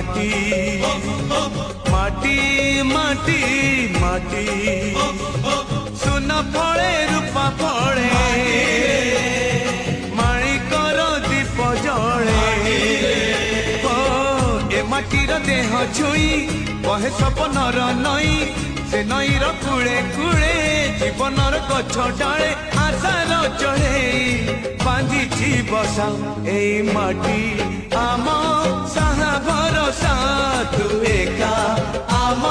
মাটি মাটি মাটি মাটি সোনা ফলে রূপা ফলে মাণিকর দীপ জলে এ মাটির দেহ ছুঁই বহে সপনর নই সে নইর কূলে কূলে জীবনর গছ ডালে আশার চড়েই বাঁধিছি বসা এই মাটি আম সাহা ভরসা তু একা আম